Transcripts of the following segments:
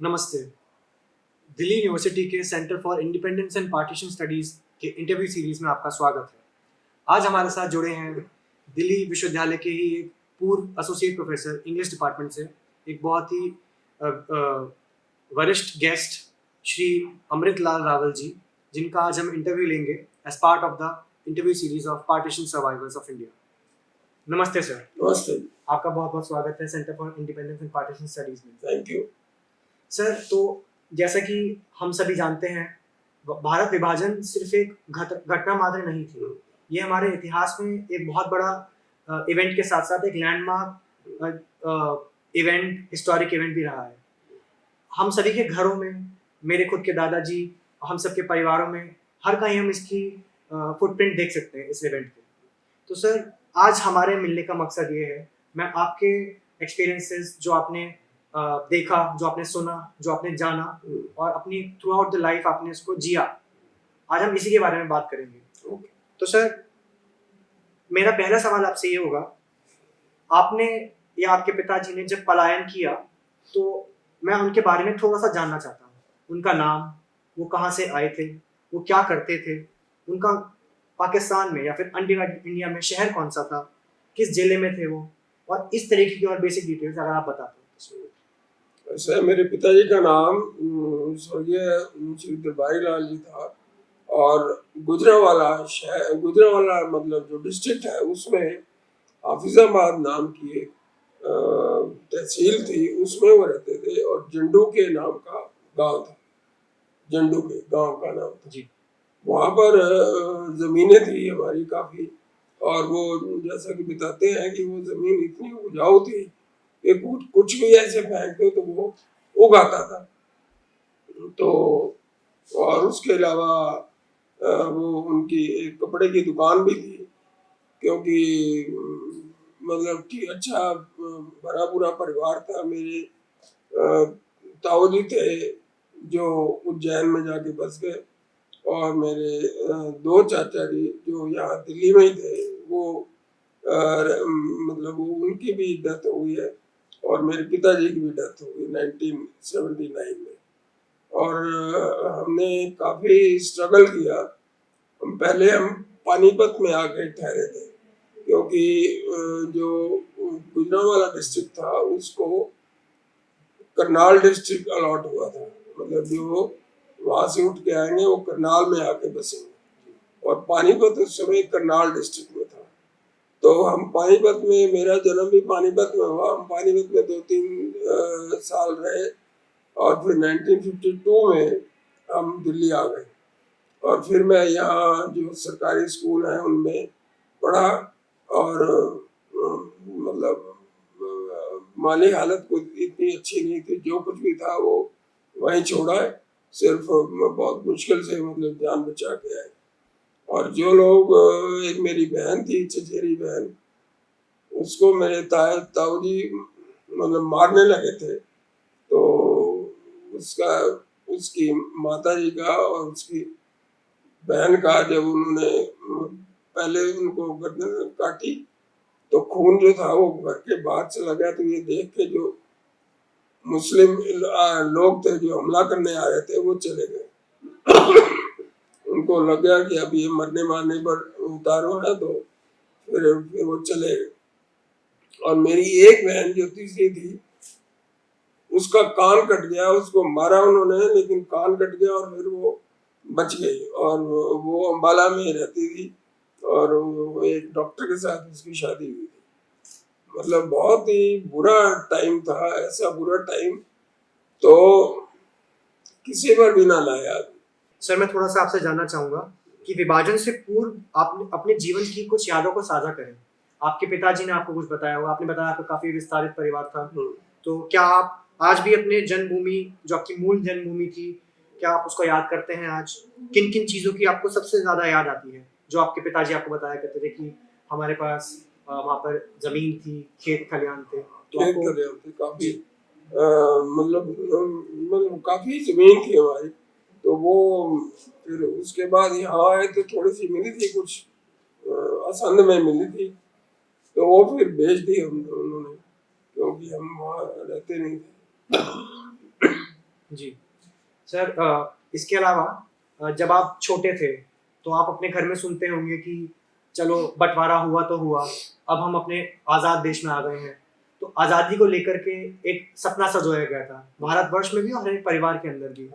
नमस्ते। दिल्ली यूनिवर्सिटी के centre for independence and partition studies के इंटरव्यू सीरीज़ में आपका स्वागत है। आज हमारे साथ जुड़े हैं दिल्ली विश्वविद्यालय के ही एक पूर्व एसोसिएट प्रोफेसर इंग्लिश डिपार्टमेंट से, एक बहुत ही वरिष्ठ गेस्ट श्री अमृत लाल रावल जी, जिनका आज हम इंटरव्यू लेंगे as part of the interview series of partition survivors of India. नमस्ते सर। नमस्ते। आपका बहुत बहुत स्वागत है centre for independence and partition studies में। थैंक यू सर, तो जैसा कि हम सभी जानते हैं, भारत विभाजन सिर्फ एक घटना मात्र नहीं थी। ये हमारे इतिहास में एक बहुत बड़ा इवेंट के साथ साथ एक लैंडमार्क इवेंट, हिस्टोरिक इवेंट भी रहा है। हम सभी के घरों में, मेरे खुद के दादाजी, हम सबके परिवारों में हर कहीं हम इसकी फुटप्रिंट देख सकते हैं इस इवेंट के। तो सर, आज हमारे मिलने का मकसद ये है, मैं आपके एक्सपीरियंसेस जो आपने देखा, जो आपने सुना, जो आपने जाना और अपनी थ्रू आउट द लाइफ आपने इसको जिया, आज हम इसी के बारे में बात करेंगे। तो सर, मेरा पहला सवाल आपसे ये होगा, आपने या आपके पिताजी ने जब पलायन किया तो मैं उनके बारे में थोड़ा सा जानना चाहता हूँ। उनका नाम, वो कहाँ से आए थे, वो क्या करते थे, उनका पाकिस्तान में या फिर अनडिवाइडेड इंडिया में शहर कौन सा था, किस जिले में थे वो, और इस तरीके की और बेसिक डिटेल्स अगर आप बताते हैं। वैसे मेरे पिताजी का नाम स्वर्गीय श्री दरबारी लाल जी था और गुजरांवाला मतलब जो डिस्ट्रिक्ट है उसमें हाफिजाबाद नाम की एक तहसील थी, उसमें वो रहते थे और जंडू के नाम का गांव था। जंडू के गांव का नाम था जी। वहाँ पर जमीनें थी हमारी काफी, और वो जैसा कि बताते हैं कि वो जमीन इतनी उपजाऊ थी कि कुछ भी ऐसे फेंकते तो वो उगाता था। तो और उसके अलावा वो उनकी एक कपड़े की दुकान भी थी, क्योंकि मतलब कि अच्छा भरा पूरा परिवार था। मेरे ताऊ जी थे जो उज्जैन में जाके बस गए, और मेरे दो चाचा जी जो यहाँ दिल्ली में ही थे, वो मतलब वो उनकी भी डेथ हुई है, और मेरे पिताजी की भी डेथ हुई 1979 में। और हमने काफ़ी स्ट्रगल किया। पहले हम पानीपत में आके ठहरे थे, क्योंकि जो गुजरांवाला डिस्ट्रिक्ट था उसको करनाल डिस्ट्रिक्ट अलॉट हुआ था। मतलब जो वहाँ से उठ के आएंगे वो करनाल में आके बसेंगे, और पानीपत उस समय करनाल डिस्ट्रिक्ट में था। तो हम पानीपत में, मेरा जन्म भी पानीपत में हुआ, हम पानीपत में 2-3 साल रहे, और फिर 1952 में हम दिल्ली आ गए। और फिर मैं यहाँ जो सरकारी स्कूल हैं उनमें पढ़ा, और मतलब माली हालत को इतनी अच्छी नहीं थी, जो कुछ भी था वो वहीं छोड़ा है। सिर्फ बहुत मुश्किल से मतलब जान बचा के आए। और जो लोग, एक मेरी बहन थी, चचेरी बहन, उसको मेरे ताऊ जी मतलब मारने लगे थे। तो उसकी माता जी का और उसकी बहन का जब उन्होंने पहले उनको गर्दन काटी तो खून जो था वो घर के बाहर चला गया। तो ये देख के जो मुस्लिम लोग थे जो हमला करने आ रहे थे वो चले गए। उनको लग गया कि अब ये मरने मारने पर उतारो है, तो फिर वो चले गए। और मेरी एक बहन जो तीसरी थी, उसका कान कट गया, उसको मारा उन्होंने लेकिन कान कट गया, और फिर वो बच गई। और वो अम्बाला में रहती थी, और वो एक डॉक्टर के साथ उसकी शादी हुई थी। मतलब बहुत ही बुरा टाइम था, ऐसा बुरा टाइम तो किसी पर भी ना लाया। सर, मैं थोड़ा सा आपसे जानना चाहूंगा कि विभाजन से पूर्व आपने अपने जीवन की कुछ यादों को साझा करें। आपके पिताजी ने आपको कुछ बताया होगा, आपने बताया आपका काफी विस्तारित परिवार था, तो क्या आप आज भी अपने जन्मभूमि, जो आपकी मूल जन्मभूमि थी, क्या आप उसको याद करते हैं? आज किन किन चीजों की आपको सबसे ज्यादा याद आती है, जो आपके पिताजी आपको बताया करते थे कि हमारे पास वहाँ पर जमीन थी, खेत खलियान थे, तो खेत काफी मतलब काफी जमीन थी हमारी। तो वो फिर उसके बाद यहाँ आए तो थोड़ी सी मिली थी, कुछ असंध में मिली थी, तो वो फिर बेच दी उन्होंने, क्योंकि हम वहाँ रहते नहीं थे। जी। सर इसके अलावा जब आप छोटे थे तो आप अपने घर में सुनते होंगे कि चलो बंटवारा हुआ तो हुआ, अब हम अपने आज़ाद देश में आ गए हैं। तो आज़ादी को लेकर के एक सपना सँजोया गया था, भारतवर्ष में भी और हर एक परिवार के अंदर भी।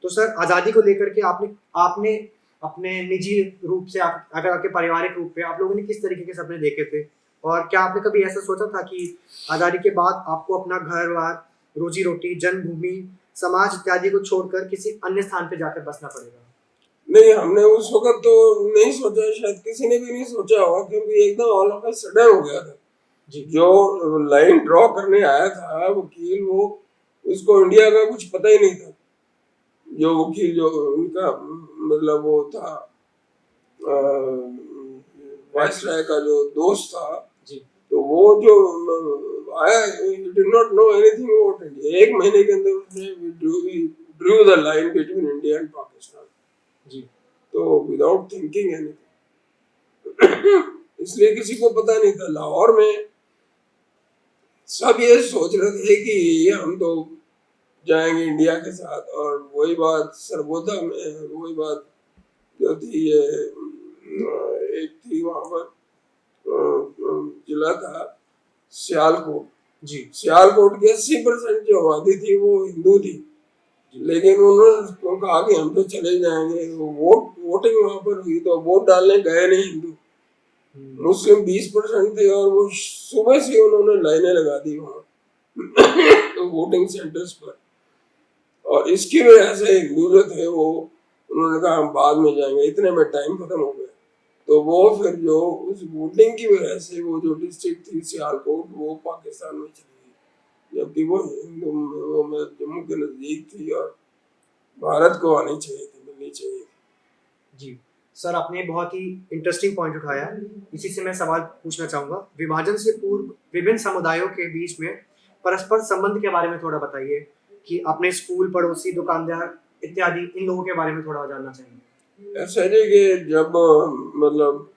तो सर आज़ादी को लेकर के आपने आपने अपने निजी रूप से आप अगर आपके पारिवारिक रूप पे आप लोगों ने किस तरीके के सपने देखे थे? और क्या आपने कभी ऐसा सोचा था कि आज़ादी के बाद आपको अपना घर-बार, रोज़ी-रोटी, जन्मभूमि, समाज इत्यादि को छोड़कर किसी अन्य स्थान पे जाकर बसना पड़ेगा? नहीं, हमने उस वक़्त तो नहीं सोचा, शायद किसी ने भी नहीं सोचा होगा, क्योंकि एकदम ऑल ऑफ अ सडन हो गया था। जी। जो लाइन ड्रॉ करने आया था वकील, वो उसको इंडिया का कुछ पता ही नहीं था। जो वकील जो उनका मतलब वो था वायसराय का जो दोस्त था, जी। तो वो जो आया, he did not know anything about India. 1 महीने के अंदर उसने drew the line between India and Pakistan. जी। तो विदाउट थिंकिंग एनीथिंग इसलिए किसी को पता नहीं था। लाहौर में सब ये सोच रहे थे कि हम तो जाएंगे इंडिया के साथ, और वही बात सरगोदा में, वही बात जो थी ये एक थी वहां पर जिला था सियालकोट। जी। सियालकोट की 80% जो आबादी थी वो हिंदू थी, लेकिन उन्होंने कहा कि हम तो चले जाएंगे। वोटिंग वहां पर हुई तो वोट डालने गए नहीं हिंदू, मुस्लिम 20% थे, और वो सुबह से उन्होंने लाइनें लगा दी वहां वोटिंग सेंटर्स पर। और इसकी वजह से हिंदू जो थे वो उन्होंने कहा हम बाद में जाएंगे, इतने में टाइम खत्म हो गया। तो वो फिर जो उस वोटिंग की वजह से वो जो डिस्ट्रिक्ट थी सियालकोट वो पाकिस्तान में चली गई, जबकि वो जम्मू के नजदीक थी और भारत को आनी चाहिए थी, मिलनी चाहिए थी। जी। सर आपने बहुत ही इंटरेस्टिंग पॉइंट उठाया, इसी से मैं सवाल पूछना चाहूँगा। विभाजन से पूर्व विभिन्न समुदायों के बीच में परस्पर संबंध के बारे में थोड़ा बताइए कि अपने स्कूल, पड़ोसी, दुकानदार इत्यादि इन लोगों के बारे में थोड़ा जानना चाहेंगे। ऐसा है कि जब मतलब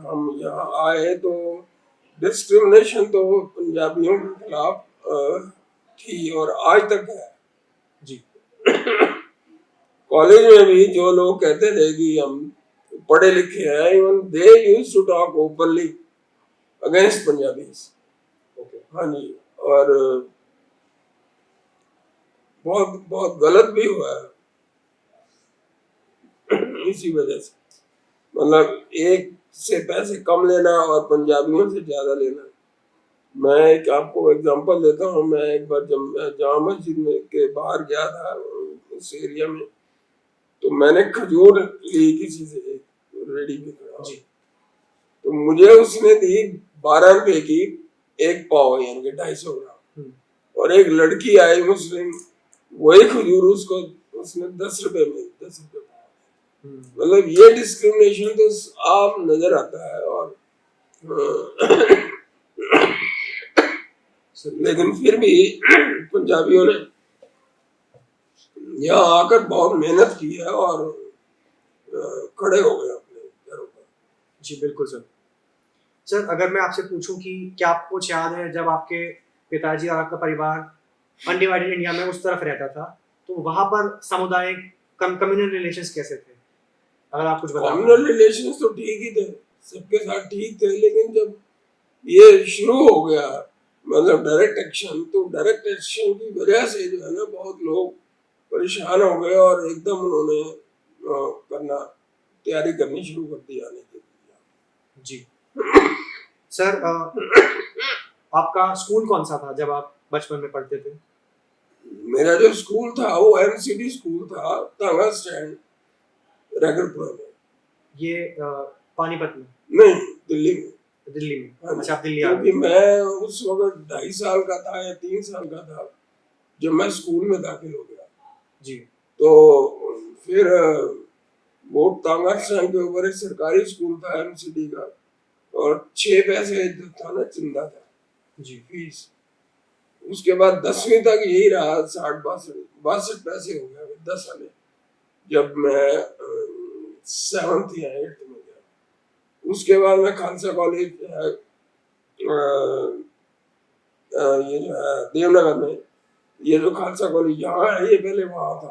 हम यहाँ आए तो डिस्क्रिमिनेशन तो पंजाबियों के खिलाफ थी और आज तक है। जी। कॉलेज में भी जो लोग कहते थे कि हम पढ़े लिखे हैं, even they used to talk openly against Punjabis. हाँ जी, और बहुत बहुत गलत भी हुआ है इसी वजह से। मतलब एक से पैसे कम लेना और पंजाबियों से ज्यादा लेना। मैं एक आपको एग्जांपल देता हूँ। मैं एक बार जब जामा मस्जिद में के बाहर गया था उस एरिया में, तो मैंने खजूर ली किसी से, रेडी पे खड़ा। तो मुझे उसने दी 12 रुपए की एक पाव, यानी कि 250 ग्राम। और एक लड़की आई मुस्लिम, वही खजूर उसको उसने 10 रुपए में 10 रुपए। मतलब ये डिस्क्रिमिनेशन तो आप नजर आता है। और लेकिन फिर भी पंजाबियों ने यहाँ आकर बहुत मेहनत की है और खड़े हो गए अपने पैरों पर। जी बिल्कुल सर। सर अगर मैं आपसे पूछूं कि क्या आपको कुछ याद है जब आपके पिताजी और आपका परिवार अनडिवाइडेड इंडिया में उस तरफ रहता था, तो वहां पर सामुदायिक कम्युनल रिलेशंस कैसे थे? अगर आप कुछ बता। कम्युनल रिलेशंस तो ठीक ही थे, सबके साथ ठीक थे, लेकिन जब ये शुरू हो गया मतलब डायरेक्ट एक्शन, तो डायरेक्ट एक्शन की वजह से जो है ना बहुत लोग परेशान हो गए और एकदम उन्होंने करना तैयारी करनी शुरू कर दी आने के लिए। जी। सर आपका स्कूल कौन सा था जब आप बचपन में पढ़ते थे? मेरा जो स्कूल था वो एमसीडी स्कूल था, तांगा स्टैंड, रगरपुरा में। ये पानीपत में? नहीं, दिल्ली में। दिल्ली में। हाँ, अच्छा आप दिल्ली आ गए। क्योंकि मैं उस वक्त 2.5 साल का था या 3 साल का था जब मैं स्कूल में दाखिल हो गया। जी। तो फिर वो तांगा स्टैंड के ऊपर एक सरकारी स्कूल था एमसीडी का, और 6 पैसे था ना चंदा था जी फीस। उसके बाद 10वीं तक यही रहा, 62 पैसे हो गया 10 साल। जब मैं 7th या 8th में गया, उसके बाद मैं खालसा कॉलेज ये जो है देवनगर में, ये जो खालसा कॉलेज यहाँ है ये पहले वहाँ था,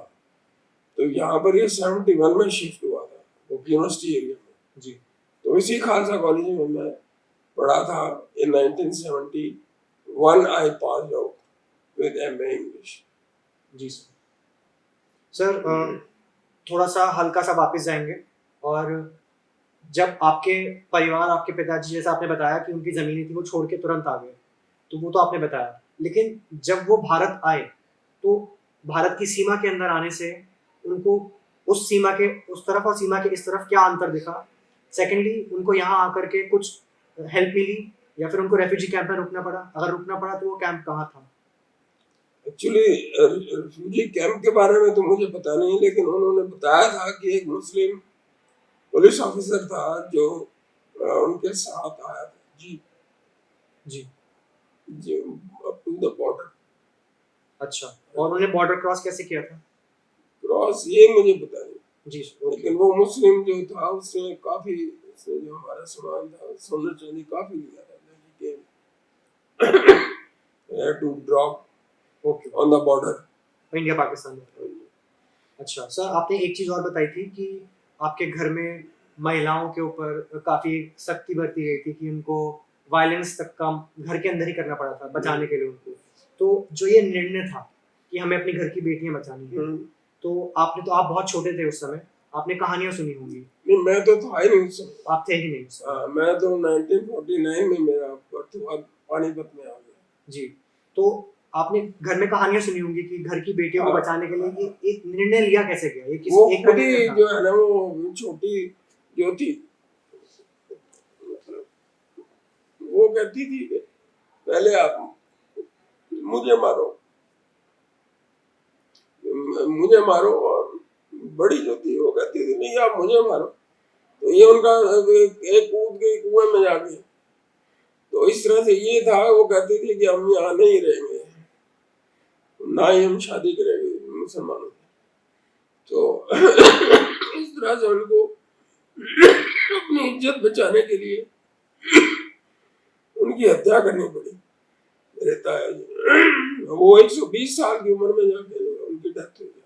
तो यहाँ पर ये 71 में शिफ्ट हुआ था वो यूनिवर्सिटी एरिया में जी तो इसी खालसा कॉलेज में मैं पढ़ा था। In 1971 I pass out with MA English. जी सर थोड़ा सा हल्का सा वापस जाएंगे, और जब आपके परिवार, आपके पिताजी, जैसा आपने बताया कि उनकी ज़मीनें थी वो छोड़ के तुरंत आ गए, तो वो तो आपने बताया, लेकिन जब वो भारत आए तो भारत की सीमा के अंदर आने से उनको उस सीमा के उस तरफ और सीमा के इस तरफ क्या अंतर दिखा? सेकेंडली उनको यहाँ आकर के कुछ हेल्प मिली या फिर उनको रेफ्यूजी कैंप में रुकना पड़ा? अगर रुकना पड़ा तो वो कैंप कहाँ था? एक्चुअली रेफ्यूजी कैंप के बारे में तो मुझे पता नहीं, लेकिन उन्होंने बताया था कि एक मुस्लिम पुलिस ऑफिसर था जो उनके साथ आया था जी जी जी अप टू द बॉर्डर। अच्छा, और उन्होंने बॉर्डर क्रॉस कैसे किया था? क्रॉस ये मुझे पता नहीं, जी ओके। लेकिन वो मुस्लिम जो था उसने काफी, उसने जो हमारा सामान था सोना चांदी काफी लिया था, to drop okay, on the border. India Pakistan में। अच्छा सर, आपने एक चीज़ और बताई थी कि आपके घर में महिलाओं के ऊपर काफ़ी सख्ती बरती गई थी कि उनको वायलेंस तक का घर के अंदर ही करना पड़ा था बचाने के लिए उनको। तो जो ये निर्णय था कि हमें अपनी घर की बेटियां बचानी है, तो आप बहुत छोटे थे उस समय, आपने कहानियां सुनी होंगी। नहीं, मैं तो था ही नहीं उस समय। आप थे ही नहीं उस समय। मैं तो 1949 में मेरा बर्थ हुआ, पानीपत में आ गया जी, तो आपने घर में कहानियां सुनी होंगी कि घर की बेटियों को हाँ, बचाने के लिए ये एक निर्णय लिया कैसे गया? ये किस वो एक का खुद ही निर्णय था? जो है ना वो छोटी जो थी वो कहती थी कि पहले आप मुझे मारो, मुझे मारो, और बड़ी जो थी वो कहती थी नहीं आप मुझे मारो, तो ये उनका एक कूद गई कुएं में जाके। तो इस तरह से ये था, वो कहती थी कि हम यहाँ नहीं रहेंगे, ना ही हम शादी करेंगे मुसलमानों से। तो इस तरह से उनको अपनी इज्जत बचाने के लिए उनकी हत्या करनी पड़ी मेरे ताया जी। वो 120 साल की उम्र में जाके उनकी डेथ हो गई।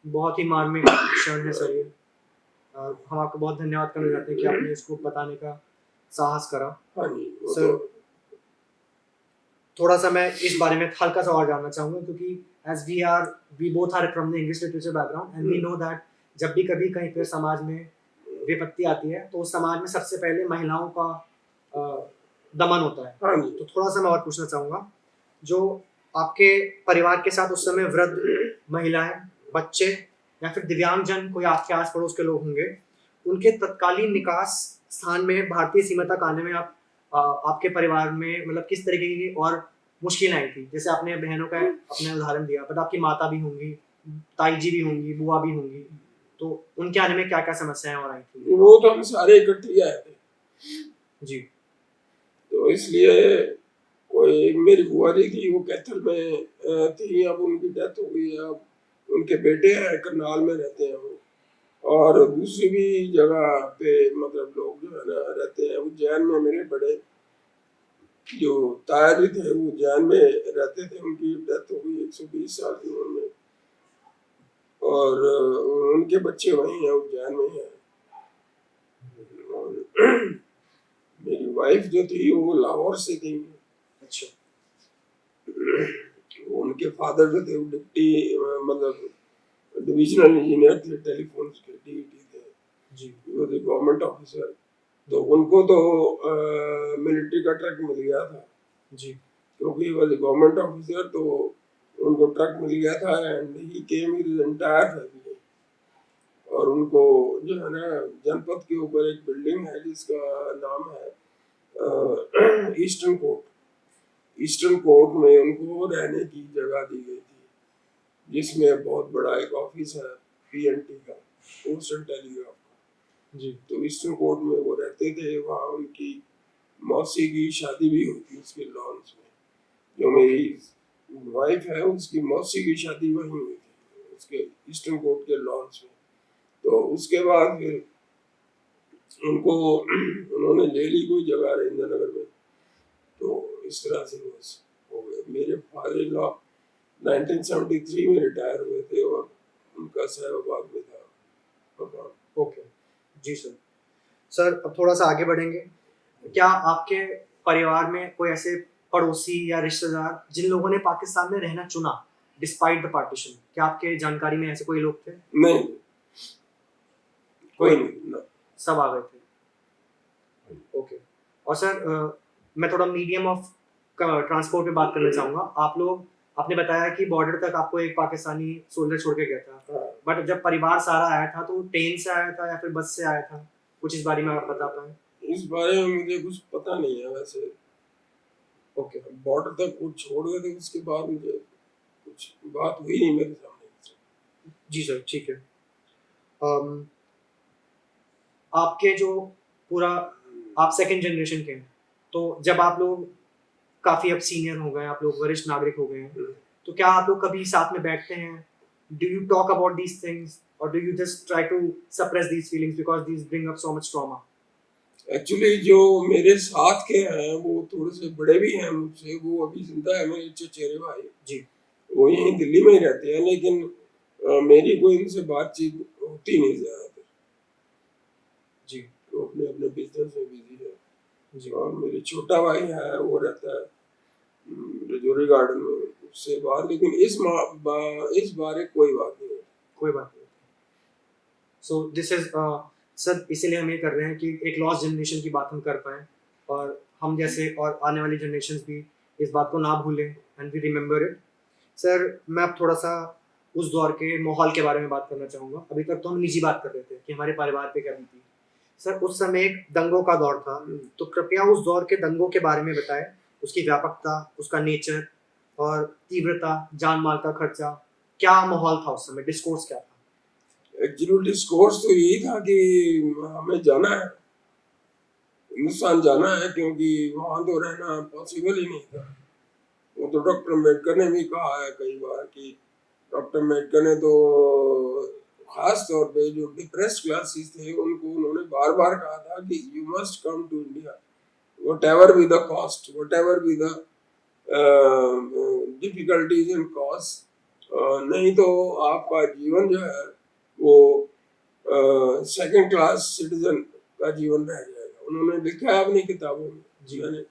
बहुत ही मार्मिक क्षण है सर ये। हम आपको बहुत धन्यवाद करना चाहते हैं कि आपने इसको बताने का साहस करा। हाँ जी, सर थोड़ा सा मैं इस बारे में हल्का सा और जानना चाहूँगा, क्योंकि as we both are from the English literature background and we know that जब भी कभी कहीं पे समाज में विपत्ति आती है तो उस समाज में सबसे पहले महिलाओं का दमन होता है। हाँ जी। तो थोड़ा सा मैं और पूछना चाहूँगा, जो आपके परिवार के साथ उस समय वृद्ध महिलाएं, बच्चे या फिर दिव्यांगजन कोई आपके आस पड़ोस के लोग होंगे, उनके तत्कालीन निकास स्थान में भारतीय सीमा तक आने में आपके परिवार में मतलब किस तरीके की और मुश्किलें आई थी? जैसे आपने बहनों का अपने उदाहरण दिया, बट आपकी माता भी होंगी, ताई जी भी होंगी, बुआ भी होंगी, तो उनके आने में क्या क्या समस्याएं और आई थी? वो तो हम सारे इकट्ठे आए थे जी, तो इसलिए कोई मेरी बुआ जी थी वो कैथल में थी, अब उनकी डेथ हो गई है। अब उनके बेटे हैं, करनाल में रहते हैं वो, और दूसरी भी जगह पे मतलब लोग जो है ना रहते हैं। उज्जैन में मेरे बड़े जो ताया जी थे वो उज्जैन में रहते थे, उनकी डेथ हो गई 120 साल की उम्र में, और उनके बच्चे वहीं हैं, उज्जैन में हैं। और मेरी वाइफ जो थी वो लाहौर से थी। अच्छा, उनके फादर जो थे वो डिप्टी मतलब डिविजनल इंजीनियर थे, टेलीफोन के DET थे जी, वो थे गवर्नमेंट ऑफिसर। तो उनको तो मिलिट्री का ट्रक मिल गया था जी, क्योंकि वो गवर्नमेंट ऑफिसर, तो उनको ट्रक मिल गया था and he came with entire family. और उनको जो है ना जनपद के ऊपर एक बिल्डिंग है जिसका नाम है ईस्टर्न कोर्ट। ईस्टर्न कोर्ट में उनको रहने की जगह दी गई थी, जिसमें बहुत बड़ा एक ऑफिस है PNT का, पोस्ट एंड टेलीग्राफ का। जी, तो ईस्टर्न कोर्ट में वो रहते थे। वहाँ उनकी मौसी की शादी भी हुई थी उसके लॉन्स में। जो मेरी वाइफ है उसकी मौसी की शादी वहीं हुई थी उसके ईस्टर्न कोर्ट के लॉन्स में। तो उसके बाद फिर उनको उन्होंने ले ली कोई जगह राजेंद्र नगर में, तो इस तरह से बस हो गए। मेरे फादर इन लॉ 1973 में रिटायर हुए थे और उनका सहवाग में था मकान। ओके जी सर। सर अब थोड़ा सा आगे बढ़ेंगे। क्या आपके परिवार में कोई ऐसे पड़ोसी या रिश्तेदार जिन लोगों ने पाकिस्तान में रहना चुना डिस्पाइट द पार्टीशन, क्या आपके जानकारी में ऐसे कोई लोग थे? नहीं, कोई नहीं ना। सब आ गए थे। ओके। और सर मैं थोड़ा मीडियम ऑफ ट्रांसपोर्ट पे बात करना चाहूँगा। आप लोग, आपने बताया कि बॉर्डर तक आपको एक पाकिस्तानी सोल्जर छोड़ के गया था, बट जब परिवार सारा आया था तो ट्रेन से आया था या फिर बस से आया था? कुछ इस बारे में आप बता पाएं? इस बारे में मुझे कुछ पता नहीं है वैसे। ओके बॉर्डर तक कुछ छोड़ गए थे, उसके बाद मुझे कुछ बात हुई नहीं मेरे सामने। जी सर, ठीक है। अम, आपके जो पूरा, आप सेकंड जनरेशन के हैं, तो जब आप लोग काफ़ी अब सीनियर हो गए, आप लोग वरिष्ठ नागरिक हो गए हैं, तो क्या आप लोग कभी साथ में बैठते हैं? Do you talk about these things और do you just try to suppress these feelings because these bring up so much trauma? Actually जो मेरे साथ के हैं वो थोड़े से बड़े भी हैं मुझसे, वो अभी जिंदा है, मेरे चचेरे भाई जी। वो यहीं दिल्ली में ही रहते हैं, लेकिन मेरी कोई इनसे बातचीत होती नहीं ज्यादातर। जी। वो अपने अपने बिजनेस में बिजी है। जी। और मेरे छोटा भाई है, वो रहता है रजौरी गार्डन में, उससे बात, लेकिन इस बारे कोई बात नहीं है। कोई बात नहीं। सो दिस इज सर, इसीलिए हम ये कर रहे हैं कि एक लॉस्ट जनरेशन की बात हम कर पाएँ और हम जैसे और आने वाली जनरेशन्स भी इस बात को ना भूलें and we remember it. Sir मैं अब थोड़ा सा उस दौर के माहौल के बारे में बात करना चाहूँगा। अभी तक तो हम निजी बात कर रहे थे कि हमारे परिवार पे क्या बीती। सर उस समय एक दंगों का दौर था, तो कृपया उस दौर के दंगों के बारे में बताएं, उसकी व्यापकता, उसका नेचर और तीव्रता, जान माल का खर्चा, क्या माहौल था उस समय, डिस्कोर्स क्या था? एक्चुअली डिस्कोर्स तो यही था कि हमें जाना है, हिंदुस्तान जाना है, क्योंकि वहां तो रहना पॉसिबल ही नहीं था। वो तो डॉक्टर अम्बेडकर ने भी कहा है कई बार कि डॉक्टर अम्बेडकर ने तो खास तौर पे जो डिप्रेस्ड क्लासेस थे उनको उन्होंने बार बार कहा था कि you must come to India, whatever be the cost, whatever be the difficulties and costs, नहीं तो आपका जीवन जो है वो सेकंड क्लास सिटीजन का जीवन रह जाएगा। उन्होंने लिखा है अपनी किताबों में, जी। मैंने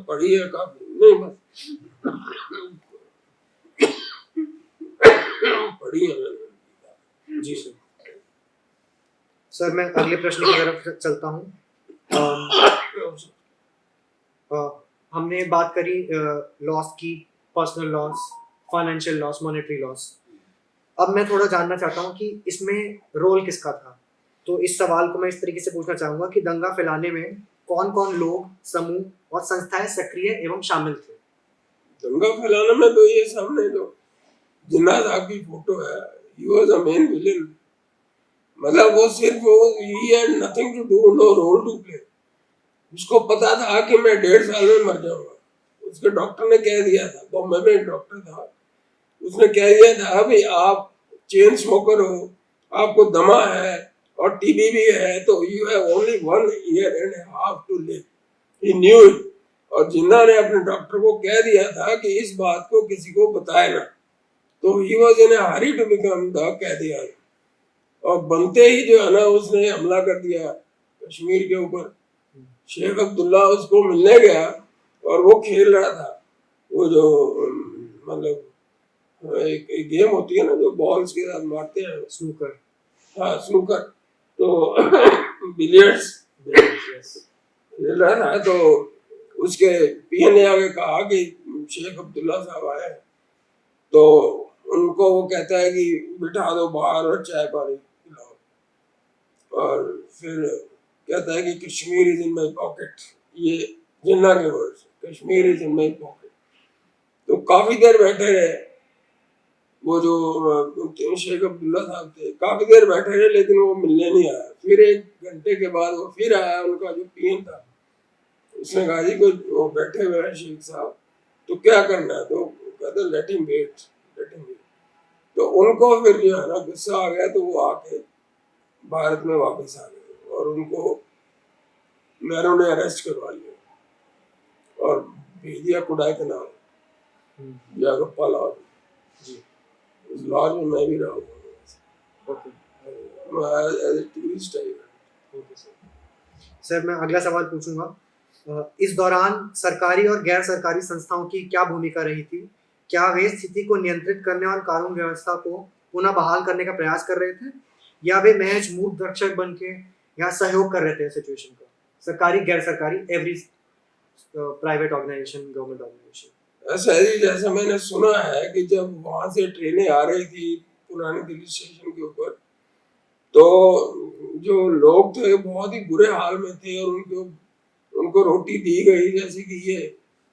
पढ़ी है काफी, नहीं बस पढ़ी है मैंने। जी सर। सर मैं अगले प्रश्न की तरफ चलता हूँ। हमने बात करी लॉस की, personal loss, financial loss, monetary loss. अब मैं थोड़ा जानना चाहता हूँ कि इसमें रोल किसका था। तो इस सवाल को मैं इस तरीके से पूछना चाहूँगा कि दंगा फैलाने में कौन कौन लोग, समूह और संस्थाएं सक्रिय एवं शामिल थे? दंगा फैलाने में तो ये सामने जो जिन्ना साहब की फोटो है, he was a main villain। मतलब वो सिर्फ वो, he had nothing to do, no role to play। उसको पता था कि मैं 1.5 साल में मर जाऊंगा। उसके डॉक्टर ने कह दिया था, बॉम्बे में एक डॉक्टर था, उसने कह दिया था भाई आप चेन स्मोकर हो, आपको दमा है और टीबी भी है, तो you have only 1.5 years to live. He knew it. और जिन्ना ने अपने डॉक्टर को कह दिया था कि इस बात को किसी को बताए ना, तो he was in a hurry to become the Canadian. और बनते ही जो है ना उसने हमला कर दिया कश्मीर के ऊपर। शेख अब्दुल्ला उसको मिलने गया और वो खेल रहा था वो जो मतलब एक गेम होती है ना जो बॉल्स के साथ मारते हैं, स्नूकर। हाँ स्नूकर, तो बिलियर्ड्स खेल रहा था। तो उसके पीए ने आगे कहा कि शेख अब्दुल्ला साहब आए हैं, तो उनको वो कहता है कि बिठा दो बाहर और चाय पानी पिलाओ। और फिर कहता है कि Kashmir is in my pocket, ये जिन्ना के words, Kashmir is in my pocket. तो काफी देर बैठे रहे वो जो शेख अब्दुल्ला साहब थे, काफी देर बैठे रहे, लेकिन वो मिलने नहीं आया। फिर 1 घंटे के बाद वो फिर आया, उनका जो पीएन था, उसने कहा जी कोई वो बैठे हुए हैं शेख साहब, तो क्या करना है? तो कहते let him wait, let him wait. तो उनको फिर जो है ना गुस्सा आ गया, तो वो आके भारत में वापस आ गए और उनको मैंने उन्हें अरेस्ट करवा लिया और भेज दिया कोडाईकनाल यागप्पा लॉज। जी। उस लॉज में मैं भी रहा हूँ। Okay. As a tourist I. Okay sir, मैं अगला सवाल पूछूंगा। इस दौरान सरकारी और गैर सरकारी संस्थाओं की क्या भूमिका रही थी? क्या वे स्थिति को नियंत्रित करने और कानून व्यवस्था को पुनः बहाल करने का प्रयास कर रहे थे, या वे महज मूक रक्षक बन के या सहयोग कर रहे थे सिचुएशन का? सरकारी, गैर सरकारी, every private organisation, government organisation. ऐसा ही जैसा मैंने सुना है कि जब वहां से ट्रेनें आ रही थी पुरानी दिल्ली स्टेशन के ऊपर, तो जो लोग थे बहुत ही बुरे हाल में थे और उनको रोटी दी गई, जैसे कि ये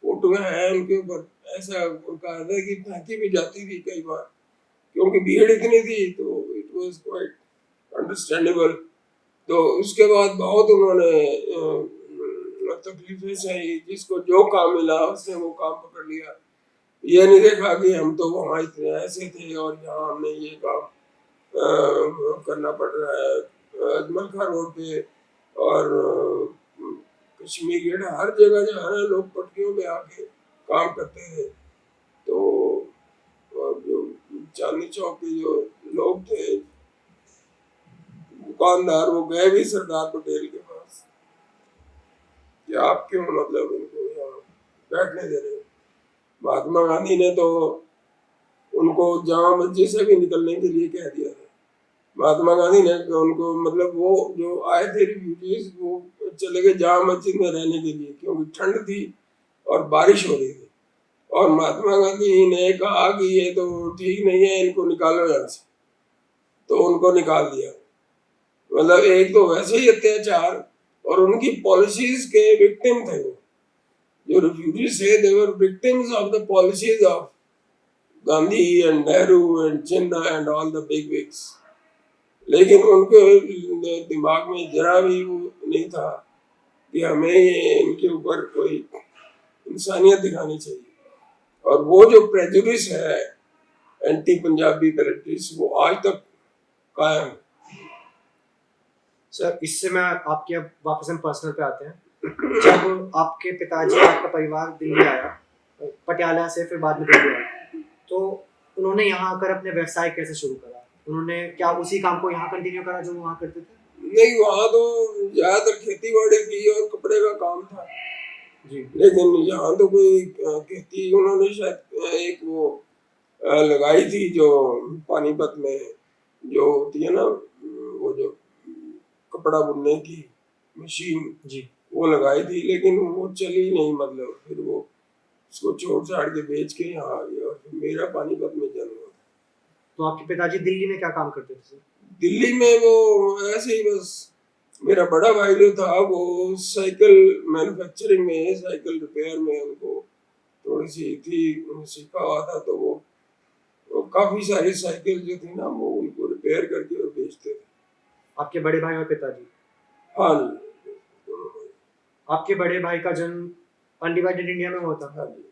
फोटो है उनके ऊपर। ऐसा कहा था कि फेंकी भी जाती थी कई बार, क्योंकि भीड़ इतनी थी। तो इट वाज क्वाइट अंडरस्टैंडेबल। तो उसके बाद बहुत उन्होंने तकलीफें सही, जिसको जो काम मिला उसने वो काम पकड़ लिया। ये नहीं देखा कि हम तो वहाँ इतने ऐसे थे और यहाँ हमने ये काम करना पड़ रहा है। अजमल खां रोड पे और कश्मीर गेट, हर जगह जो है ना, लोग पटरियों में आके काम करते थे। तो और जो चांदनी चौक के जो लोग थे दुकानदार, वो गए भी सरदार पटेल के पास कि आप क्यों मतलब इनको यहाँ बैठने दे रहे हो। महात्मा गांधी ने तो उनको जामा मस्जिद से भी निकलने के लिए कह दिया था। महात्मा गांधी ने उनको मतलब वो जो आए थे रिफ्यूजीज, वो चले गए जामा मस्जिद में रहने के लिए, क्योंकि ठंड थी और बारिश हो रही थी। और महात्मा गांधी ने कहा कि ये तो ठीक नहीं है, इनको निकालो यहाँ से। तो उनको निकाल दिया। मतलब एक तो वैसे ही अत्याचार, और उनकी पॉलिसीज के विक्टिम थे वो। जो रिफ्यूजीज थे, they were victims of the policies of Gandhi and Nehru and Jinnah and all the big wigs. लेकिन उनके दिमाग में जरा भी वो नहीं था कि हमें इनके ऊपर कोई इंसानियत दिखानी चाहिए। और वो जो प्रेजुडिस है, एंटी पंजाबी प्रेजुडिस, वो आज तक कायम। सर, इससे मैं आपके अब वापस हम पर्सनल पे आते हैं। जब आपके पिताजी, आपका परिवार दिल्ली आया, पटियाला से, फिर बाद में दिल्ली आया, तो उन्होंने यहाँ आकर अपने व्यवसाय कैसे शुरू करा? उन्होंने क्या उसी काम को यहाँ कंटिन्यू करा जो वहाँ करते थे? नहीं, वहाँ तो ज्यादातर खेती बाड़ी की और कपड़े का काम था जी। लेकिन यहाँ तो कोई खेती, उन्होंने शायद एक वो लगाई थी जो पानीपत में जो होती है ना, वो जो कपड़ा बुनने की मशीन, जी, वो लगाई थी, लेकिन वो चली नहीं। मतलब फिर वो उसको छोड़ छाड़ के बेच के यहाँ आ गया और फिर मेरा पानीपत में जन्म हुआ। तो आपके पिताजी दिल्ली में क्या काम करते थे सर? दिल्ली में वो ऐसे ही बस, मेरा बड़ा भाई जो था वो साइकिल मैन्युफैक्चरिंग में, साइकिल रिपेयर में उनको थोड़ी सी थी, सीखा हुआ था। तो वो काफी सारी साइकिल जो थी ना, वो उनको रिपेयर करके और बेचते थे। आपके बड़े भाई और पिताजी? हाँ जी। आपके बड़े भाई का जन्म अनडिवाइडेड इंडिया में हुआ था? हाँ जी।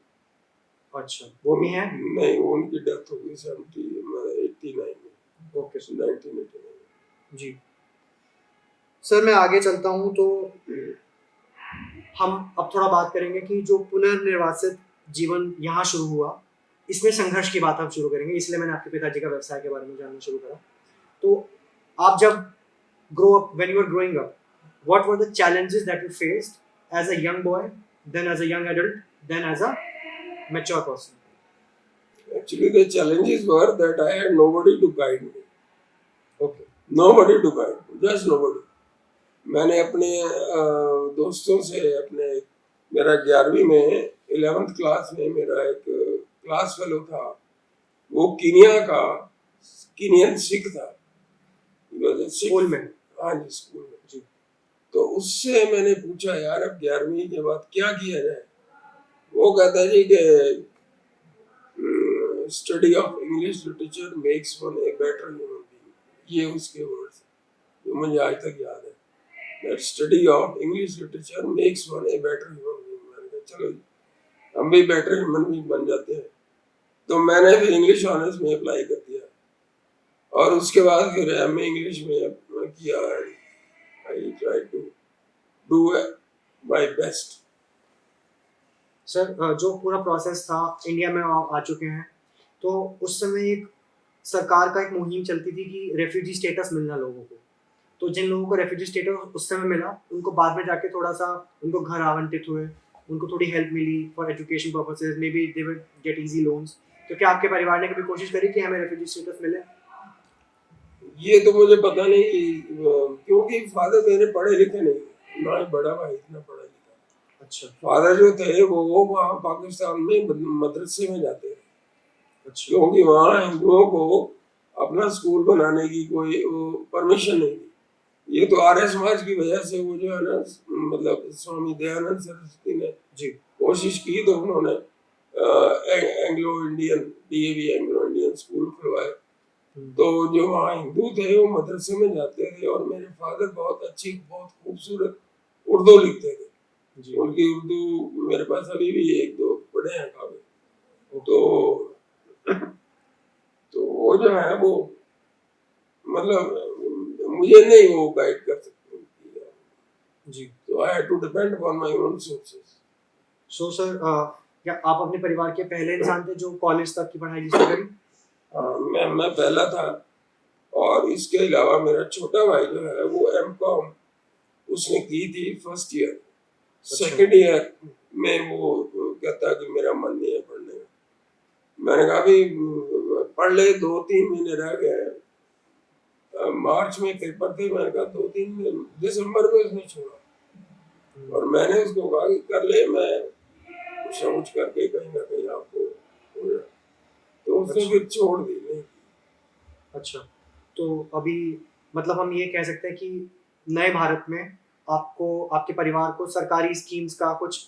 अच्छा, वो भी हैं? नहीं, उनकी डेथ हो गई 89 में। Okay sir. 1989। जी सर, मैं आगे चलता हूँ। तो हम अब थोड़ा बात करेंगे कि जो पुनर्निर्वासित जीवन यहाँ शुरू हुआ, इसमें संघर्ष की बात हम शुरू करेंगे। इसलिए मैंने आपके पिताजी का व्यवसाय के बारे में जानना शुरू करा। तो आप जब grow up, when you were growing up, what were the challenges that you faced as a young boy, then as a young adult, then as a mature person? Actually, the challenges were that I had nobody to guide me. Okay. Nobody to guide me, just nobody. मैंने अपने दोस्तों से, अपने मेरा 11वीं में 11th class में मेरा एक क्लास फेलो था, वो कीनिया का, कीनियन सिख था। स्कूल में? हाँ जी, स्कूल में जी। तो उससे मैंने पूछा, यार अब 11वीं के बाद क्या किया जाए? वो कहता है जी कि study of English literature makes one a better human being. ये उसके वर्ड्स जो मुझे आज तक याद है, that study of English literature makes one a better human being. मैंने कहा चलो हम भी बेटर ह्यूमन बीइंग बन जाते हैं। तो मैंने फिर इंग्लिश ऑनर्स में अप्लाई कर दिया और उसके बाद फिर एमए इंग्लिश में किया। I try to do my best. Sir जो पूरा प्रोसेस था, इंडिया में आ चुके हैं, तो उस समय एक सरकार का एक मुहिम चलती थी कि रेफ्यूजी स्टेटस मिलना लोगों को। तो जिन लोगों को रेफ्यूजी स्टेटस उस समय मिला, उनको बाद में जाके थोड़ा-सा उनको घर आवंटित हुए, उनको थोड़ी हेल्प मिली for education purposes, maybe they will get easy loans. तो क्या आपके परिवार ने कभी कोशिश करी कि हमें रेफ्यूजी स्टेटस मिले? ये तो मुझे पता नहीं कि क्योंकि फादर मेरे पढ़े लिखे नहीं, ना ही बड़ा भाई इतना पढ़ा लिखा। अच्छा, फादर जो थे वो वहाँ पाकिस्तान में मदरसे में जाते थे, अच्छा, क्योंकि वहाँ हिंदुओं को अपना स्कूल बनाने की कोई परमिशन नहीं थी। ये तो आर्य समाज की वजह से वो जो है ना, मतलब स्वामी दयानंद सरस्वती ने जी, कोशिश की, तो उन्होंने Anglo Indian DAV Anglo Indian school खुलवाए। हुँ, तो जो वहाँ हिंदू थे वो मदरसे में जाते थे, और मेरे फादर बहुत अच्छी बहुत खूबसूरत उर्दू लिखते थे। जी, उनकी उर्दू मेरे पास अभी भी एक दो पढ़े हैं काफी। ओके, तो तो वो जो है वो, मतलब मुझे नहीं वो गाइड कर सकते, जी। तो I had to depend upon my own sources. So sir क्या आप अपने परिवार के पहले इंसान थे जो कॉलेज तक की पढ़ाई जिसने करी? हाँ, मैं पहला था। और इसके अलावा मेरा छोटा भाई जो है वो एमकॉम उसने की थी फर्स्ट ईयर। अच्छा, सेकेंड ईयर में वो कहता कि मेरा मन नहीं है पढ़ने में। मैंने कहा भी पढ़ ले, 2-3 महीने रह गए हैं। मार्च में पेपर थे, मैंने कहा 2-3 दिसंबर में उसने छोड़ा। हुँ, और मैंने उसको कहा कि कर ले, मैं सोच करके कहीं ना कहीं आपको हो जाए। तो उसने अच्छा, फिर छोड़ दी नहीं। अच्छा। तो अभी मतलब हम ये कह सकते हैं कि नए भारत में आपको आपके परिवार को सरकारी स्कीम्स का कुछ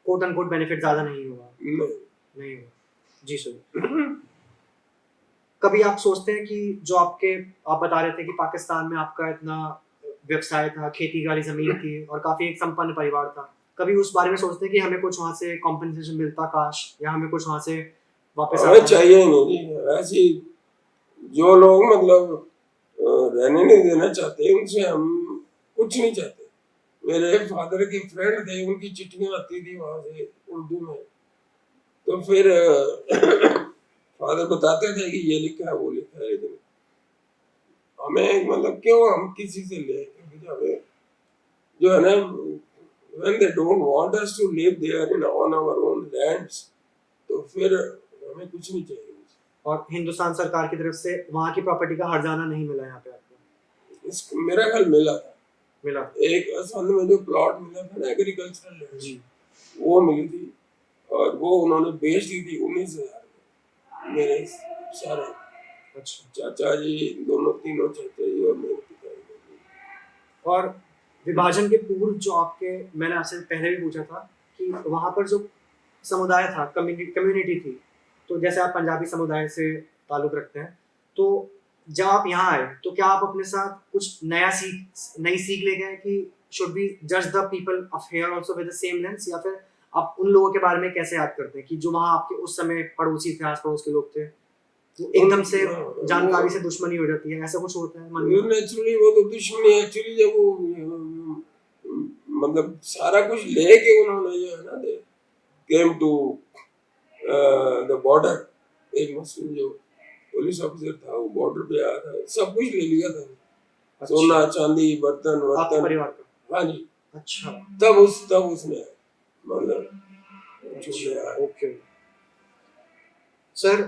कोट अनकोट बेनिफिट ज़्यादा नहीं हुआ, नहीं। नहीं हुआ। जी सर। कभी आप सोचते हैं कि जो आप बता रहे थे कि पाकिस्तान में आपका इतना व्यवसाय था, खेती वाली ज़मीन थी और काफ़ी एक संपन्न परिवार था। कभी उस बारे में सोचते हैं कि हमें कुछ वहाँ से कॉम्पेंसेशन मिलता काश, या हमें कुछ वहाँ से वापस हमें आता? चाहिए ही नहीं जी ऐसी। जो लोग मतलब रहने नहीं देना चाहते उनसे हम कुछ नहीं चाहते। मेरे फादर के फ्रेंड थे, उनकी चिट्ठियां आती थी वहां से उर्दू में। तो फिर फादर बताते थे कि ये लिखा है वो लिखा है, लेकिन हमें मतलब क्यों हम किसी से ले, क्योंकि हमें जो है ना, when they don't want us to live there in on our own lands, तो फिर हमें कुछ नहीं चाहिए। और हिंदुस्तान सरकार की तरफ से वहाँ की प्रॉपर्टी का हर्जाना नहीं मिला यहाँ पे आपको? इसको मेरा ख्याल मिला था, मिला? एक असम में जो प्लॉट मिला था ना एग्रीकल्चरल लैंड, जी, वो मिली थी। और वो उन्होंने बेच दी थी 19,000 में। मेरे सारे अच्छा। चाचा जी, दोनों तीनों चाचा जी और मेरे पिताजी। और विभाजन के पूर्व जो आपके मैंने आपसे पहले भी पूछा था कि वहाँ पर जो समुदाय था, कम्युनिटी थी, तो जैसे आप पंजाबी समुदाय से ताल्लुक़ रखते हैं, तो जब आप यहाँ आए, तो क्या आप अपने साथ कुछ नई सीख ले गए कि शुड वी जज the people of here also with the same lens, या फिर आप उन लोगों के बारे में कैसे याद करते हैं कि जो वहाँ आपके उस समय पड़ोसी थे, आस-पड़ोस के लोग थे, वो एकदम से जानकारी से दुश्मनी हो जाती है, ऐसा कुछ होता है मन में? नेचुरली वो तो दुश्मनी एक्चुअली जब वो मतलब सारा कुछ लेके उन्होंने जो है ना, दे केम टू द बॉर्डर। एक मुस्लिम जो पुलिस ऑफिसर था वो बॉर्डर पे आया था, सब कुछ ले लिया था। अच्छा, सोना चांदी बर्तन आपके वर्तन। परिवार का? हाँ जी। अच्छा, तब उसने मतलब अच्छा, छूने आया। ओके। सर,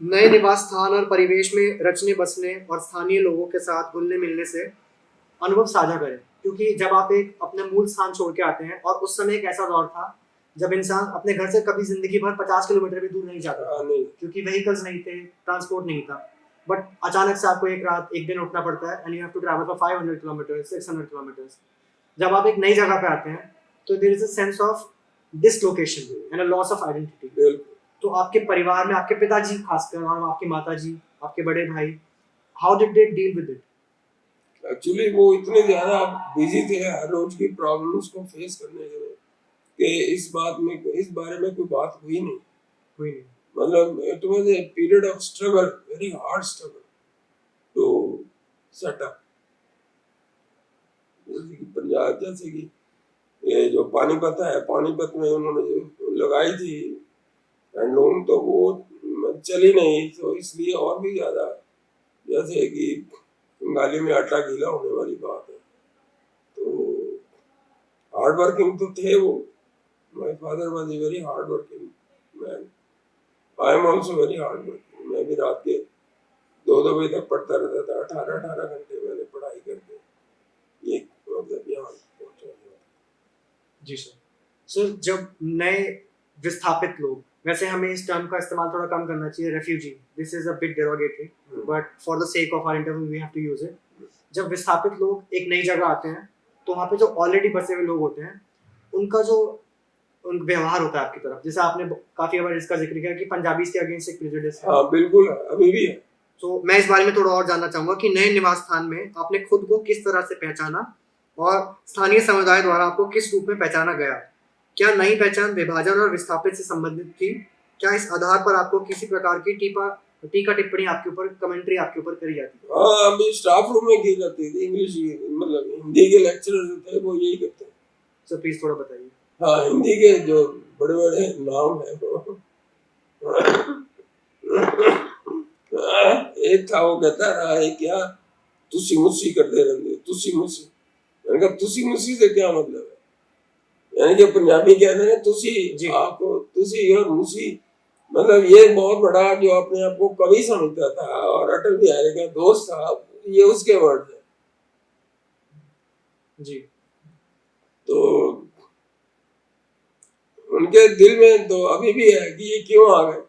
नए निवास स्थान और परिवेश में रचने बसने और स्थानीय लोगों के साथ घुलने मिलने से अनुभव साझा करें, क्योंकि जब आप एक अपने मूल स्थान छोड़ के आते हैं, और उस समय एक ऐसा दौर था जब इंसान अपने घर से कभी जिंदगी भर 50 किलोमीटर भी दूर नहीं जाता था, नहीं। क्योंकि व्हीकल्स नहीं थे, ट्रांसपोर्ट नहीं था। बट अचानक से आपको एक रात एक दिन उठना पड़ता है, and you have to travel for 500 kilometre, 600 kilometre. जब आप एक नई जगह पे आते हैं, तो there is a sense of dislocation and a loss of identity. बिल्कुल। तो आपके परिवार में आपके पिताजी खासकर और आपकी माताजी, आपके बड़े भाई, how did they deal with it? Actually वो इतने ज्यादा बिजी थे हर रोज की प्रॉब्लम्स को फेस करने के लिए कि इस बारे में कोई बात हुई नहीं। कोई नहीं। मतलब it was a period of struggle, very hard struggle to set up. जैसे कि पंजाब, जैसे कि ये पानीपत है, पानीपत में उन्होंने जो लगाई थी हैंडलूम, तो वो चली नहीं, तो इसलिए और भी ज्यादा, जैसे कि गाली में आटा गीला होने वाली बात है। तो हार्ड वर्किंग तो थे वो। My father was a very hard working man. I am also very hard working. मैं भी रात के 2-2 बजे तक पढ़ता रहता था, 18-18 घंटे मैंने पढ़ाई करके ये मतलब यहाँ पहुंचा। जी सर। सर जब नए विस्थापित लोग, वैसे हमें इस टर्म का इस्तेमाल थोड़ा कम करना चाहिए, refugee, this is a bit derogatory, but for the sake of our interview we have to use it. जब विस्थापित लोग एक नई जगह आते हैं तो वहाँ पे जो ऑलरेडी बसे हुए लोग होते हैं, उनका जो उन व्यवहार होता है आपकी तरफ, जैसे आपने काफी बार इसका जिक्र किया कि पंजाबीज के अगेंस्ट एक प्रेजुडिस है। हाँ बिल्कुल, अभी भी है। तो मैं इस बारे में थोड़ा और जानना चाहूंगा कि नए निवास स्थान में आपने खुद को किस तरह से पहचाना और स्थानीय समुदाय द्वारा आपको किस रूप में पहचाना गया। क्या नई पहचान विभाजन और विस्थापित से संबंधित थी? क्या इस आधार पर आपको किसी प्रकार की टीका टिप्पणी आपके ऊपर, कमेंट्री आपके ऊपर करी जाती है? हाँ, अभी स्टाफ रूम में की जाती थी इंग्लिश, मतलब हिंदी के लेक्चरर जो थे वो यही करते हैं। सर प्लीज थोड़ा बताइए। हाँ, हिंदी के जो बड़े बड़े नाम है वो एक था, वो कहता रहा है क्या तुसी मुसी करते रहते, तुसी मुसी। मैंने कहा तुसी मुसी से क्या मतलब है? यानी कि पंजाबी कहते हैं तुसी, आपको तुसी और मुसी, मतलब ये बहुत बड़ा जो अपने आप को कवि समझता था और अटल बिहारी का दोस्त था, ये उसके वर्ड है जी। तो उनके दिल में तो अभी भी है कि ये क्यों आ गए।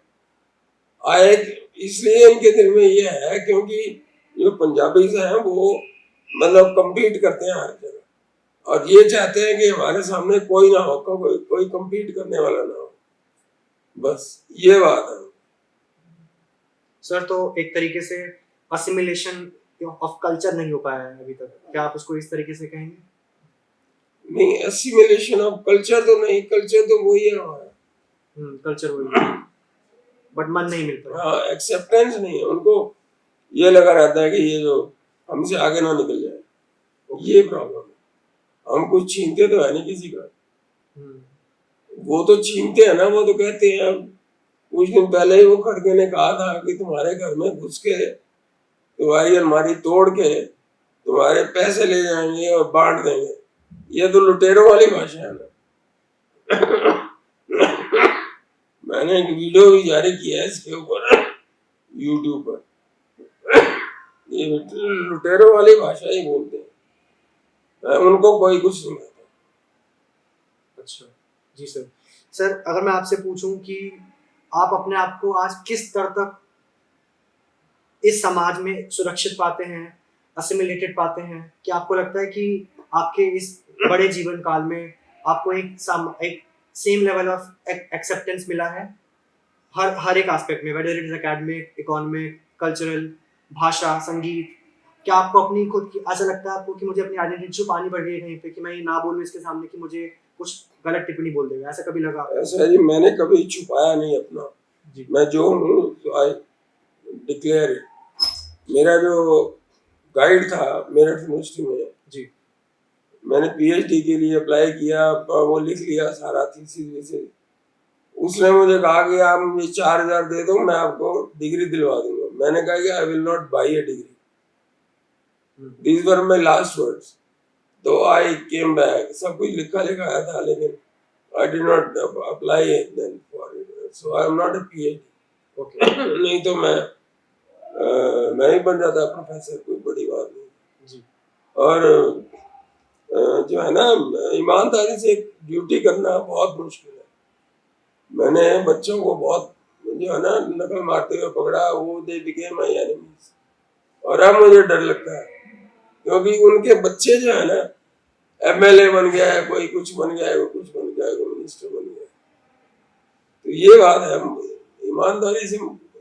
आए इसलिए इनके दिल में ये है क्योंकि जो पंजाबी हैं वो मतलब कम्पीट करते हैं हर जगह, और ये चाहते हैं कि हमारे सामने कोई ना हो, कोई कम्पीट करने वाला ना हो, बस ये बात है। सर तो एक तरीके से असिमिलेशन ऑफ कल्चर नहीं हो पाया है अभी तक, क्या आप उसको इस तरीके से कहेंगे? नहीं, असिमिलेशन ऑफ कल्चर तो नहीं, कल्चर तो वही है हमारा। कल्चर वही है, बट मन नहीं मिलता। हाँ, एक्सेप्टेंस नहीं है उनको, ये लगा रहता है कि ये जो हमसे आगे ना निकल जाए, ये प्रॉब्लम है। हम कुछ छीनते तो है नहीं किसी का, वो तो छीनते हैं ना, वो तो कहते हैं। कुछ दिन पहले ही वो खड़के ने कहा था कि तुम्हारे घर में घुस के तुम्हारी अलमारी तोड़ के तुम्हारे पैसे ले जाएंगे और बांट देंगे। ये तो लुटेरों वाली भाषा है ना। मैंने एक वीडियो भी जारी किया है इसके ऊपर यूट्यूब पर। ये लुटेरों वाली भाषा ही बोलते हैं, उनको कोई कुछ नहीं कहता। अच्छा जी सर। सर अगर मैं आपसे पूछूं कि आप अपने आप को आज किस स्तर तक इस समाज में सुरक्षित पाते हैं, असिमिलेटेड पाते हैं, क्या आपको लगता है कि आपके इस बड़े जीवन काल में आपको एक सेम लेवल ऑफ एक्सेप्टेंस मिला है हर एक एस्पेक्ट में, whether it is academic, economic, cultural, भाषा, संगीत? क्या आपको अपनी खुद की ऐसा लगता है आपको कि मुझे अपनी आइडेंटिटी छुपानी पड़ रही है कहीं पे कि मैं ये ना बोलूं इसके सामने कि मुझे कुछ गलत टिप्पणी बोल देगा, ऐसा कभी लगा? ऐसा जी मैंने कभी छुपाया नहीं अपना जी। मैं जो हूँ तो आई डिक्लेयर इट। मेरा जो गाइड था मेरठ यूनिवर्सिटी में जी, मैंने पीएचडी के लिए अप्लाई किया, वो लिख लिया सारा थीसिस। उसने मुझे कहा कि आप मुझे 4000 दे दो, मैं आपको डिग्री दिलवा दूंगा। मैंने कहा कि I will not by a degree, these were my last words. तो आई केम बैक, सब कुछ लिखा लिखाया था, लेकिन I did not apply then for it, so I am not a PhD. Okay. नहीं तो मैं ही बन जाता प्रोफेसर, कोई बड़ी बात नहीं जी। और जो है ना, ईमानदारी से ड्यूटी करना बहुत मुश्किल है। मैंने बच्चों को बहुत जो है ना नकल मारते हुए पकड़ा, वो दे बिकेम माय एनिमीज। और अब मुझे डर लगता है क्योंकि उनके बच्चे जो है ना, एमएलए बन गया है, कोई कुछ बन गया है, वो कुछ बन गया है, कोई मिनिस्टर बन गया है। तो ये बात है, ईमानदारी से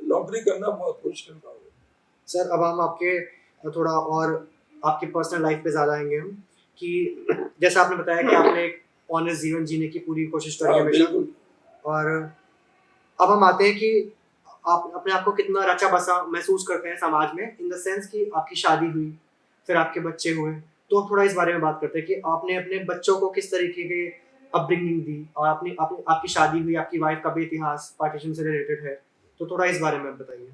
नौकरी करना बहुत मुश्किल काम है। सर अब हम आपके थोड़ा और आपकी पर्सनल लाइफ पे ज्यादा आएंगे हम, कि जैसा आपने बताया कि आपने एक ऑनेस्ट जीवन जीने की पूरी कोशिश करी है हमेशा, और अब हम आते हैं कि आप अपने आप को कितना रचा बसा महसूस करते हैं समाज में, इन द सेंस कि आपकी शादी हुई, फिर आपके बच्चे हुए, तो थोड़ा इस बारे में बात करते हैं कि आपने अपने बच्चों को किस तरीके के अपब्रिंगिंग दी और आपकी शादी हुई, आपकी वाइफ का भी इतिहास पार्टीशन से रिलेटेड है, तो थोड़ा इस बारे में आप बताइए।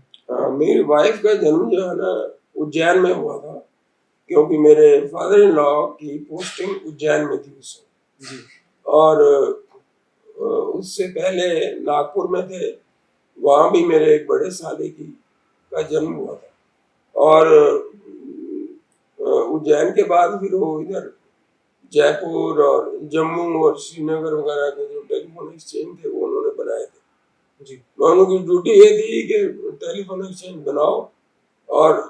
मेरी वाइफ का जन्म जो है ना उज्जैन में हुआ था, क्योंकि मेरे फादर इन लॉ की पोस्टिंग उज्जैन में थी उस समय। जी। और उससे पहले नागपुर में थे, वहाँ भी मेरे एक बड़े साले की का जन्म हुआ था। और उज्जैन के बाद फिर वो इधर जयपुर और जम्मू और श्रीनगर वगैरह के जो टेलीफोन एक्सचेंज थे वो उन्होंने बनाए थे। जी। उनकी ड्यूटी ये थी कि टेलीफोन एक्सचेंज बनाओ और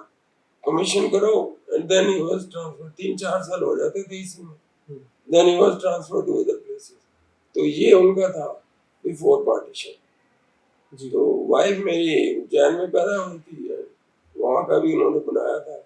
कमीशन करो, and then he was transfer. 3-4 साल हो जाते थे इसी में, then he was transfer to other places. तो ये उनका था बिफोर पार्टीशन। जी। तो वाइफ मेरी उज्जैन में पैदा हुई थी, वहाँ का भी उन्होंने बनाया था।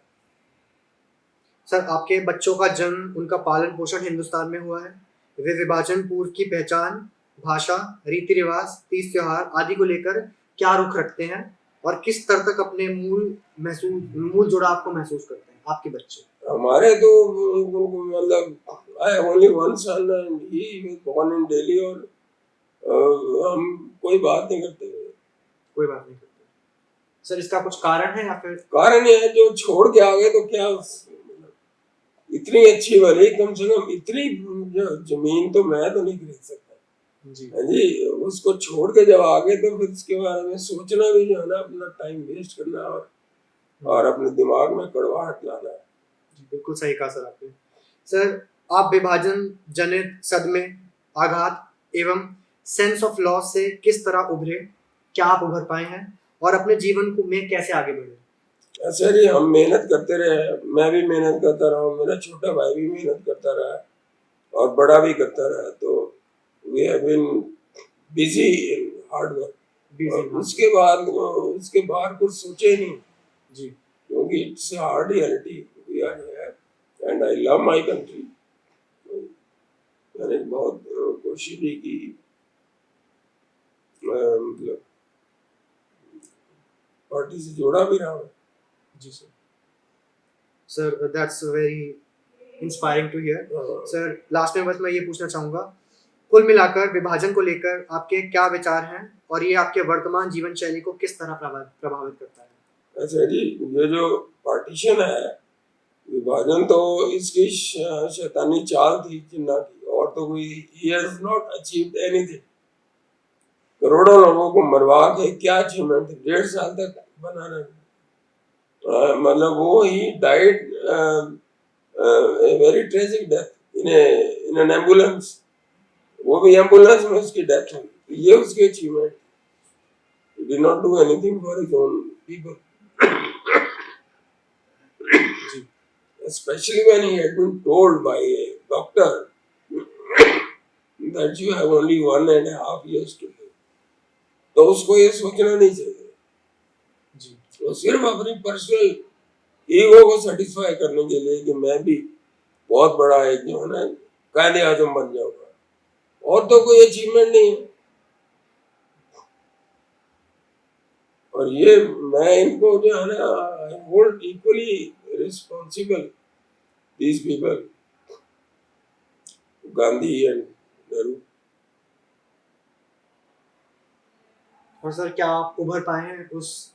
सर, आपके बच्चों का जन्म, उनका पालन पोषण हिंदुस्तान में हुआ है। वे विभाजन पूर्व की पहचान, भाषा, रीति रिवाज, तीज त्योहार आदि को लेकर क्या रुख रखते हैं और किस स्तर तक अपने मूल जुड़ाव को महसूस करते हैं आपके बच्चे? हमारे तो मतलब I only one son and he was born in Delhi, और हम कोई बात नहीं करते। कोई बात नहीं करते। सर, इसका कुछ कारण है या फिर? कारण ये है, जो छोड़ के आ गए तो क्या इतनी अच्छी वाली, कम से कम इतनी जमीन तो मैं तो नहीं खरीद सकता जी। हाँ जी। उसको छोड़ के जब आ गए तो फिर उसके बारे में सोचना भी जो है ना, अपना टाइम वेस्ट करना और अपने दिमाग में कड़वाहट लाना है। जी, बिल्कुल सही कहा सर आपने। सर, आप विभाजन जनित सदमे, आघात एवं सेंस ऑफ लॉस से किस तरह उभरे? क्या आप उभर पाए हैं और अपने जीवन को में कैसे आगे बढ़े? ऐसे ही हम मेहनत करते रहे, मैं भी मेहनत करता रहा, मेरा छोटा भाई भी मेहनत करता रहा और बड़ा भी करता रहा। तो we have been busy in hard work. उसके बाद उसके बाहर कुछ सोचे ही नहीं जी। क्योंकि it's a hard reality we are here and I love my country. मैंने बहुत कोशिश भी की, मतलब पार्टी से जोड़ा भी रहा हूँ। जी sir. Sir, that's very inspiring to hear. Sir, last में बस मैं ये पूछना चाहूँगा, कुल मिलाकर विभाजन को लेकर आपके क्या विचार हैं और ये आपके वर्तमान जीवन शैली को किस तरह प्रभावित करता है? अच्छा जी, ये जो पार्टीशन है, विभाजन तो इसकी शैतानी चाल थी जिन्ना की, और तो कोई he has not achieved anything। करोड़ों लोगों को मरवा के क्या अचीवमेंट, 1.5 साल तक बना रहे। मतलब वो he died a very tragic death in an ambulance। वो भी एम्बुलेंस में उसकी डेथ हुई। ये उसकी achievement, he did not do anything for his own people, especially when he had been told by a doctor that you have only 1.5 years to live। तो उसको ये सोचना नहीं चाहिए जी। वो सिर्फ अपनी पर्सनल ईगो को सेटिस्फाई करने के लिए कि मैं भी बहुत बड़ा एक जो है ना कायदे आजम बन जाऊंगा, और तो कोई अचीवमेंट नहीं है। और ये मैं इनको जो है ना, I hold equally responsible these people, Gandhi and Nehru. और सर, क्या आप उभर पाए हैं उस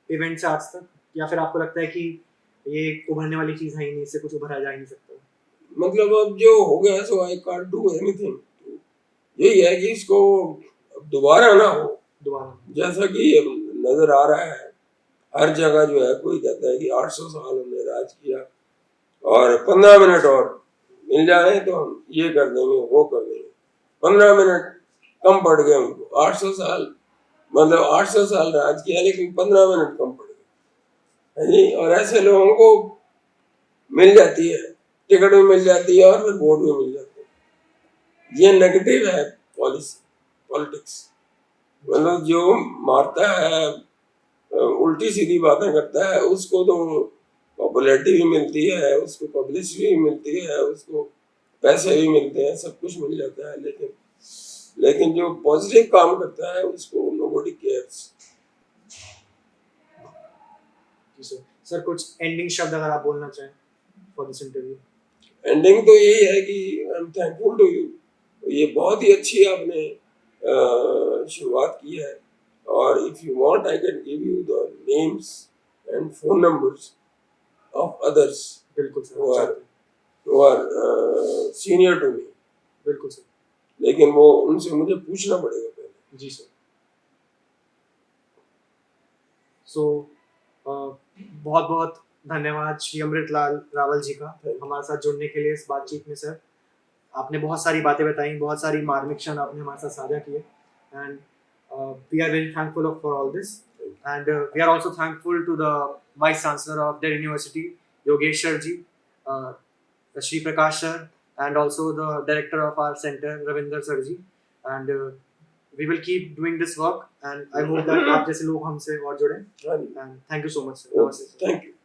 इवेंट से आज तक, या फिर आपको लगता है कि ये उभरने वाली चीज है ही नहीं, इससे कुछ उभरा जा ही नहीं सकता? मतलब अब जो हो गया सो आई कांट डू एनीथिंग। यही है कि इसको दोबारा ना हो, जैसा कि नजर आ रहा है हर जगह जो है, कोई कहता है कि 800 साल हमने राज किया और 15 मिनट और मिल जाए तो हम ये कर देंगे वो कर देंगे। 15 मिनट कम पड़ गए उनको, 800 साल मतलब 800 साल राज किया लेकिन 15 मिनट कम पड़ गए जी। और ऐसे लोगों को मिल जाती है, टिकट भी मिल जाती है और फिर वोट भी मिल जाते हैं। ये नेगेटिव है पॉलिटिक्स। मतलब जो मारता है, उल्टी सीधी बातें करता है, उसको तो पॉपुलैरिटी भी मिलती है, उसको पब्लिसिटी भी मिलती है, उसको पैसे भी मिलते हैं, सब कुछ मिल जाता है, लेकिन जो पॉजिटिव काम करता है उसको नोबडी केयर्स। सर, कुछ एंडिंग शब्द अगर आप बोलना चाहें फॉर दिस इंटरव्यू? एंडिंग तो यही है कि I am thankful to you ये बहुत ही अच्छी आपने शुरुआत की है। और if you want I can give you the names and phone numbers of others बिल्कुल सर, who आप are चाहते हैं। who are senior to me, बिल्कुल सर। लेकिन वो उनसे मुझे पूछना पड़ेगा पहले। जी सर। सो बहुत बहुत धन्यवाद श्री अमृतलाल रावल जी का Thank you. हमारे साथ जुड़ने के लिए इस बातचीत में सर। आपने बहुत सारी बातें बताई, बहुत सारी मार्मिक क्षण आपने हमारे साथ साझा किए, and we are very thankful for all this, and we are also thankful to the vice chancellor of Delhi university Yogeshwar ji, Shri Prakash sir, and also the director of our centre Ravinder sir ji, and we will keep doing this work, and I hope that आप जैसे लोग हमसे और जुड़े, हाँ जी, and thank you so much sir. नमस्ते sir. Thank you.